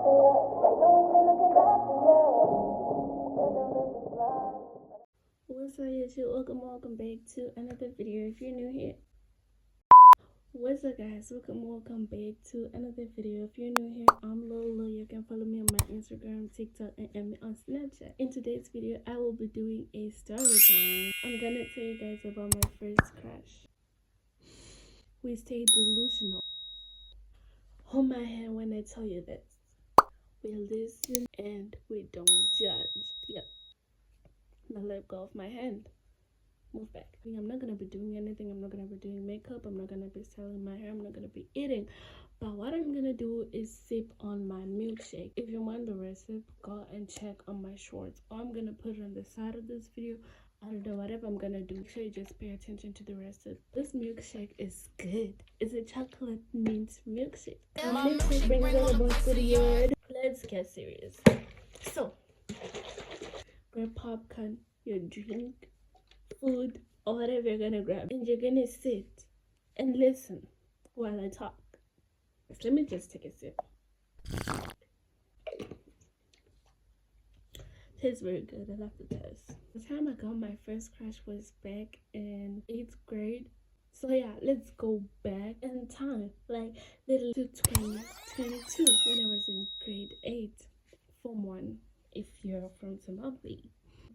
What's up, YouTube? Welcome back to another video. If you're new here, what's up, guys? Welcome back to another video. If you're new here, I'm Lola. You can follow me on my Instagram, TikTok, and on Snapchat. In today's video, I will be doing a story time. I'm gonna tell you guys about my first crush. We stay delusional. Hold my hand when I tell you this. We listen and we don't judge. Yep. Now let go of my hand. Move back. I'm not gonna be doing anything. I'm not gonna be doing makeup. I'm not gonna be styling my hair. I'm not gonna be eating. But what I'm gonna do is sip on my milkshake. If you want the recipe, go and check on my shorts. Or I'm gonna put it on the side of this video. I don't know, whatever I'm gonna do. Make sure you just pay attention to the recipe. This milkshake is good. It's a chocolate mint milkshake. Milkshake brings all the boys to the yard. Let's get serious. So, grab popcorn, your drink, food, or whatever you're gonna grab, and you're gonna sit and listen while I talk. Let me just take a sip. Tastes very good. I love the taste. The time I got my first crush was back in 8th grade. So yeah, let's go back in time, like little to 2022 when I was in grade 8, Form 1. If you're from Zimbabwe.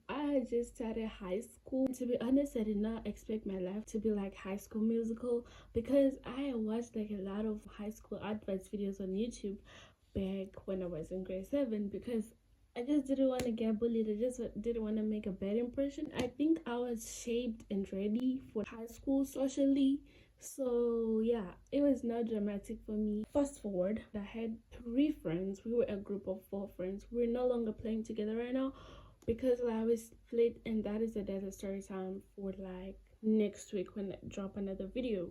I just started high school. To be honest, I did not expect my life to be like High School Musical because I watched like a lot of high school adverts videos on YouTube back when I was in grade 7 because I just didn't want to get bullied. I just didn't want to make a bad impression. I think I was shaped and ready for high school socially. So yeah, it was not dramatic for me. Fast forward, I had 3 friends. We were a group of 4 friends. We're no longer playing together right now because I was split, and that is the data story time for like next week when I drop another video.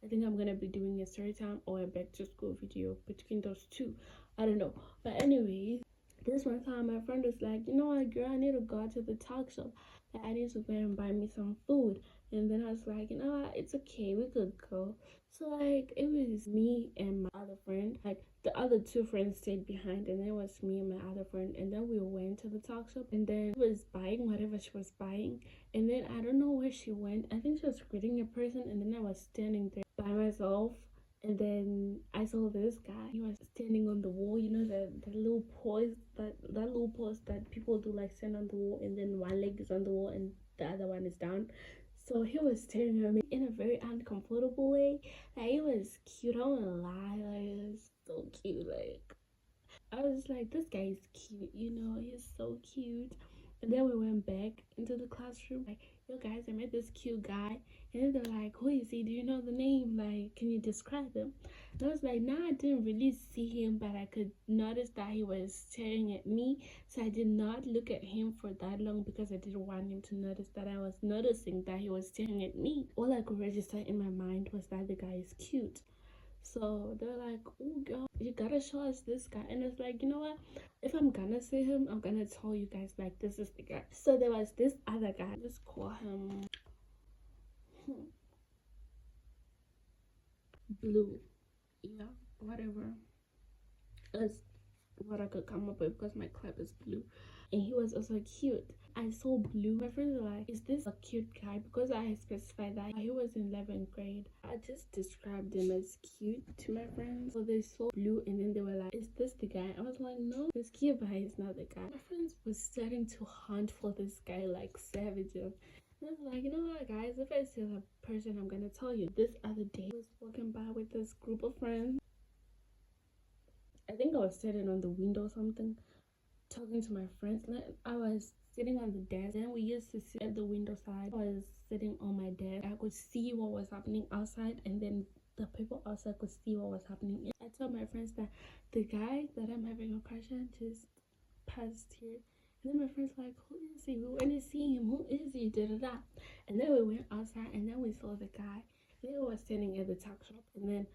I think I'm gonna be doing a story time or a back to school video between those two. I don't know. But anyways, this one time my friend was like, you know what, girl, I need to go to the talk shop. Like, I need to go and buy me some food. And then I was like, you know what, it's okay, we could go. So like it was me and my other friend. Like the other 2 friends stayed behind, and it was me and my other friend. And then we went to the talk shop, and then she was buying whatever she was buying. And then I don't know where she went. I think she was greeting a person, and then I was standing there by myself. And then I saw this guy. He was standing on the wall. You know the little pose that little pose that people do, like stand on the wall, and then one leg is on the wall and the other one is down. So he was staring at me in a very uncomfortable way. Like, it was cute. I don't lie. Like, it was so cute. Like, I was like, this guy is cute. You know, he's so cute. And then we went back into the classroom. Like, yo guys, I met this cute guy. And then they're like, who is he? Do you know the name? Like, can you describe him? And I was like, nah, I didn't really see him, but I could notice that he was staring at me. So I did not look at him for that long because I didn't want him to notice that I was noticing that he was staring at me. All I could register in my mind was that the guy is cute. So they're like, oh girl, you gotta show us this guy. And it's like, you know what, if I'm gonna see him, I'm gonna tell you guys, like, this is the guy. So there was this other guy. Let's call him Blue. Yeah, whatever. That's what I could come up with because my club is blue. And he was also cute. I saw Blue. My friends were like, is this a cute guy? Because I had specified that he was in 11th grade. I just described him as cute to my friends. So they saw Blue, and then they were like, is this the guy? I was like, no, this cute guy is not the guy. My friends were starting to hunt for this guy like savages. And I was like, you know what, guys, if I see the person, I'm gonna tell you. This other day, I was walking by with this group of friends. I think I was sitting on the window or something, talking to my friends. I was sitting on the desk, and we used to sit at the window side. I was sitting on my desk. I could see what was happening outside, and then the people outside could see what was happening. I told my friends that the guy that I'm having a crush on just passed here. And then my friends like, who is he? We went to see him. Who is he? Da da da. And then we went outside, and then we saw the guy. They were standing at the talk shop, and then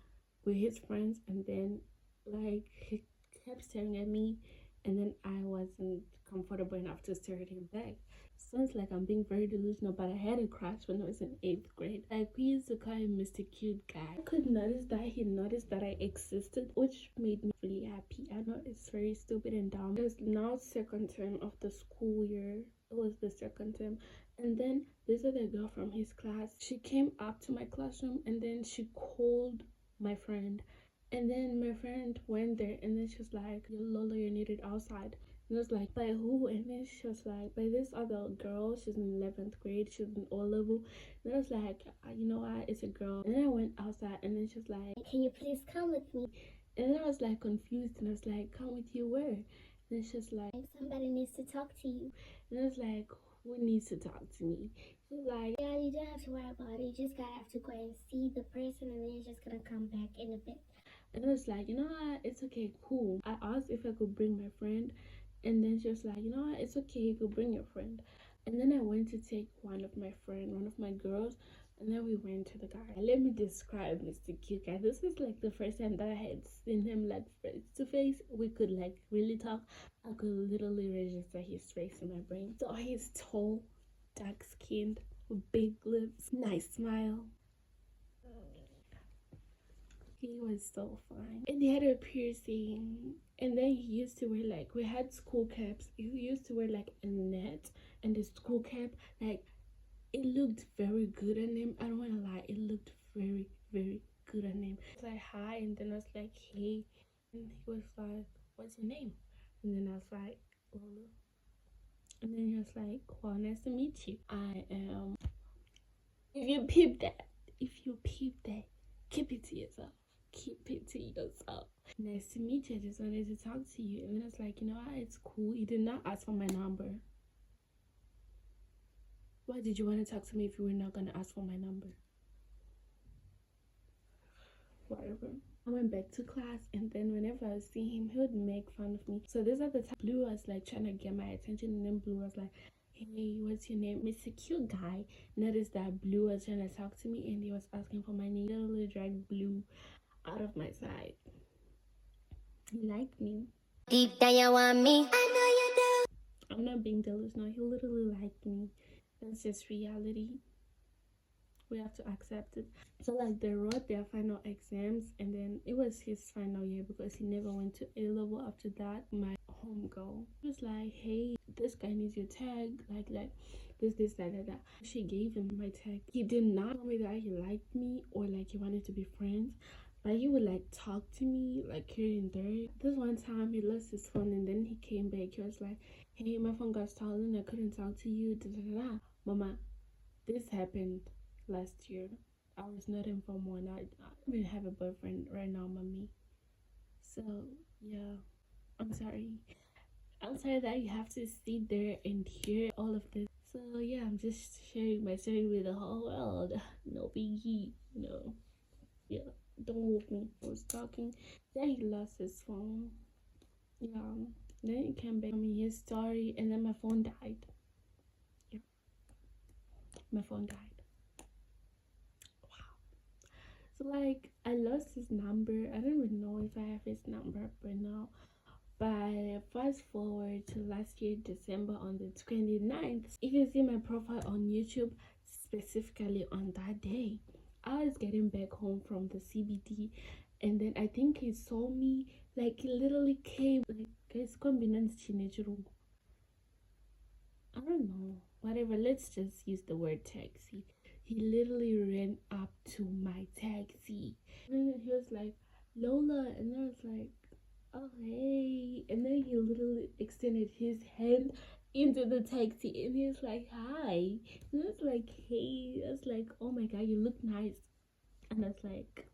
we're his friends, and then like he kept staring at me, and then I wasn't comfortable enough to start him back. Sounds like I'm being very delusional, but I had a crush when I was in 8th grade. Like, we used to call him Mr. Cute Guy. I could notice that he noticed that I existed, which made me really happy. I know it's very stupid and dumb. It was now second term of the school year. It was the second term. And then this other girl from his class, she came up to my classroom and then she called my friend. And then my friend went there and then she was like, Lola, you're needed outside. And I was like, by who? And then she was like, by this other girl. She's in 11th grade. She's in O level. And I was like, you know what? It's a girl. And then I went outside and then she was like, can you please come with me? And then I was like confused and I was like, come with you where? And then she was like, somebody needs to talk to you. And I was like, who needs to talk to me? She was like, yeah, you don't have to worry about it. You just gotta have to go and see the person and then you're just gonna come back in a bit. And I was like, you know what? It's okay, cool. I asked if I could bring my friend. And then she was like, you know what, it's okay if you bring your friend. And then I went to take one of my girls, and then we went to the guy. Let me describe Mr. Cute Guy. This is like the first time that I had seen him like face to face. We could like really talk. I could literally register his face in my brain. So he's tall, dark skinned, with big lips, nice smile. He was so fine. And he had a piercing. And then he used to wear like, we had school caps. He used to wear like a net and the school cap. Like, it looked very good on him. I don't want to lie. It looked very, very good on him. I was like, hi. And then I was like, hey. And he was like, what's your name? And then I was like, Lola. And then he was like, well, nice to meet you. I am. If you peep that, keep it to yourself. Keep it to yourself. Nice to meet you. I just wanted to talk to you. And then I was like, you know what? It's cool. You did not ask for my number. Why did you want to talk to me if you were not going to ask for my number? Whatever. I went back to class, and then whenever I would see him, he would make fun of me. So this at the time, Blue was like trying to get my attention, and then Blue was like, hey, what's your name? Mr. Cute Guy. Noticed that Blue was trying to talk to me, and he was asking for my name. Literally dragged Blue out of my side. He liked me. Deep down you want me. I know you do. I'm not being delusional. He literally liked me. That's just reality. We have to accept it. So like they wrote their final exams, and then it was his final year because he never went to A level after that. My home girl was like, hey, this guy needs your tag, like this that. She gave him my tag. He did not tell me that he liked me or like he wanted to be friends, but he would like talk to me like here and there. This one time he lost his phone and then he came back. He was like, hey, my phone got stolen, I couldn't talk to you, Mama, this happened last year. I was not informed one. I don't even have a boyfriend right now, mommy. So yeah, I'm sorry. I'm sorry that you have to sit there and hear all of this. So yeah, I'm just sharing my story with the whole world. No biggie, Yeah, don't move me. I was talking. Then he lost his phone. Yeah. Then he came back to me his story, and then my phone died. Yeah, my phone died. So like I lost his number. I don't even know if I have his number right now. But fast forward to last year December on the 29th. If you see my profile on YouTube, specifically on that day, I was getting back home from the CBD, and then I think he saw me. Like he literally came like guys combinance chinechiro. I don't know. Whatever, let's just use the word taxi. He literally ran up to my taxi. And then he was like, Lola. And I was like, oh, hey. And then he literally extended his hand into the taxi. And he was like, hi. And I was like, hey. I was like, oh my God, you look nice. And I was like,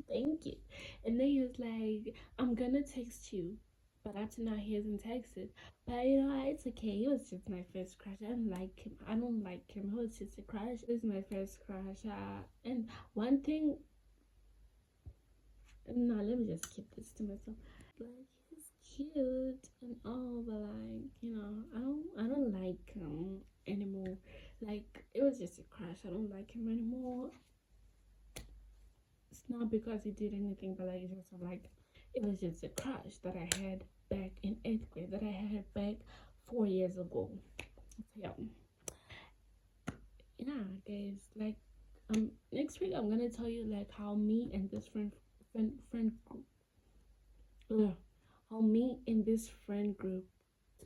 thank you. And then he was like, I'm gonna text you. But up to now, he hasn't texted. But you know, it's okay. It was just my first crush. I don't like him. It was just a crush. It was my first crush. And one thing. No, let me just keep this to myself. Like he's cute and all, but like I don't like him anymore. Like it was just a crush. I don't like him anymore. It's not because he did anything, but like it was just a crush that I had. back in 8th grade that I had back 4 years ago. So yeah, guys, like next week I'm gonna tell you like how me and this friend how me and this friend group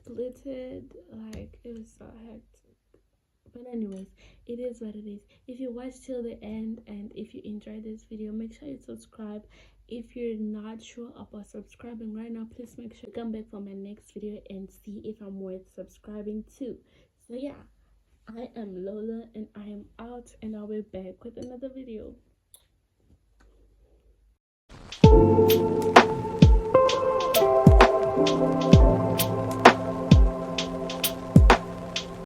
splitted. Like it was so hectic. But anyways, it is what it is. If you watch till the end and if you enjoyed this video, make sure you subscribe. If you're not sure about subscribing right now, please make sure you come back for my next video and see if I'm worth subscribing to. So yeah, I am Lola and I am out, and I'll be back with another video.